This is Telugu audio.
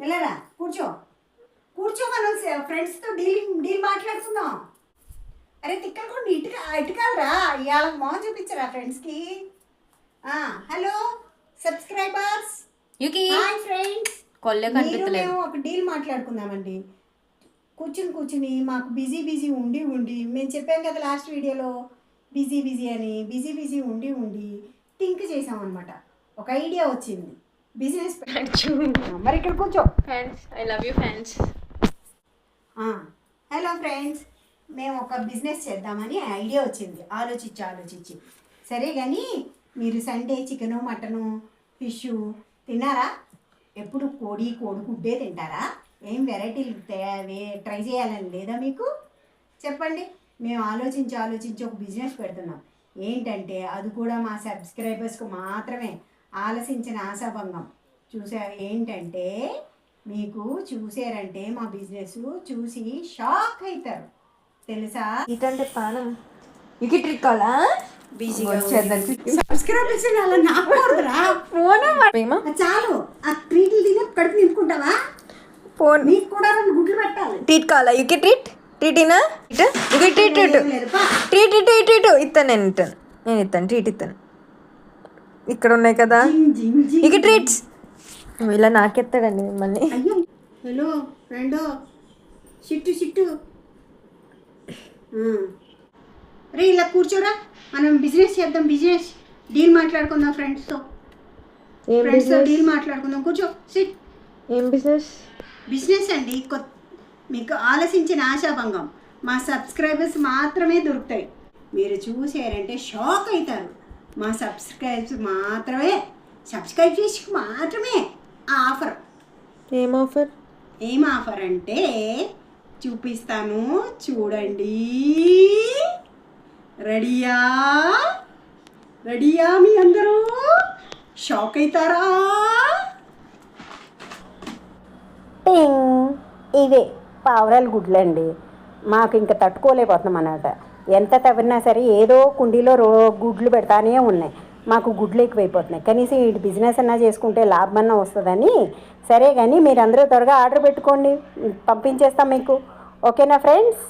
వెళ్ళరా కూర్చో కూర్చో, మనం ఫ్రెండ్స్తో డీల్ మాట్లాడుకుందాం. అరే తిక్కలు కూడా ఇటుకాలరా, ఇవాళ మొహం చూపించరా ఫ్రెండ్స్కి. Hello subscribers, hi friends. మేము ఒక డీల్ మాట్లాడుకుందామండి. కూర్చుని మాకు బిజీ ఉండి మేము చెప్పాం కదా లాస్ట్ వీడియోలో, బిజీ అని. బిజీ ఉండి థింక్ చేసామన్నమాట. ఒక ఐడియా వచ్చింది, బిజినెస్. మరి ఇక్కడ కూర్చో friends, I love you friends. Hello friends, మేము ఒక బిజినెస్ చేద్దామని ఐడియా వచ్చింది. ఆలోచించి సరే కానీ మీరు సండే చికెను మటను ఫిష్ తిన్నారా? ఎప్పుడు కోడిగుడ్డే తింటారా? ఏం వెరైటీలు ట్రై చేయాలని లేదా మీకు? చెప్పండి. మేము ఆలోచించి ఒక బిజినెస్ పెడుతున్నాం. ఏంటంటే అది కూడా మా సబ్స్క్రైబర్స్కు మాత్రమే. ఆలసించిన ఆశాభంగం. ఏంటంటే మీకు చూసారంటే మా బిజినెస్ చూసి షాక్ అవుతారు, తెలుసా? ఇటంటే పానం ఇకి ట్రిక్ కావాలా? సబ్స్క్రైబర్స్ అలా నాకూడదురా. చాలు, ఆ ట్రీట్లు తిని కడుపు నింపుకుంటావా? ఫోన్ నీకు కూడా 2 గుడ్లు పెట్టాలి. ట్రీట్ కావాలా? యుకి ట్రీటీనా? ట్రీట్ ఇస్తాను. నేను ఇస్తాను ట్రీట్ ఇస్తాను. ఇక్కడ ఉన్నాయి కదా ఇక ట్రీట్స్. ఇలా నాకెత్తాడండి మిమ్మల్ని. అయ్యో హలో ఫ్రెండో, సిట్టు రే ఇలా కూర్చోరా, మనం బిజినెస్ చేద్దాం. బిజినెస్ డీల్ మాట్లాడుకుందాం ఫ్రెండ్స్తో డీల్ మాట్లాడుకుందాం. కూర్చో, సిట్. ఏం బిజినెస్ అండి. మీకు ఆలసించిన ఆశాభంగం. మా సబ్స్క్రైబర్స్ మాత్రమే దొరుకుతాయి. మీరు చూసారంటే షాక్ అవుతారు. మా సబ్స్క్రైబ్ చేసి మాత్రమే ఆ ఆఫర్. ఏం ఆఫర్ అంటే చూపిస్తాను, చూడండి. రెడీయా మీ అందరూ? షాక్ అవుతారా? ఇవే పావురాలు గుడ్లండి. మాకు ఇంకా తట్టుకోలేకపోతున్నాం అన్నమాట. ఎంత తవ్వినా సరే ఏదో కుండీలో గుడ్లు పెడతానే ఉన్నాయి. మాకు గుడ్లు ఎక్కువైపోతున్నాయి. కనీసం ఈ బిజినెస్ అన్నా చేసుకుంటే లాభమన్నా వస్తుందని. సరే కానీ మీరందరూ త్వరగా ఆర్డర్ పెట్టుకోండి, పంపించేస్తాం మీకు. ఓకేనా ఫ్రెండ్స్?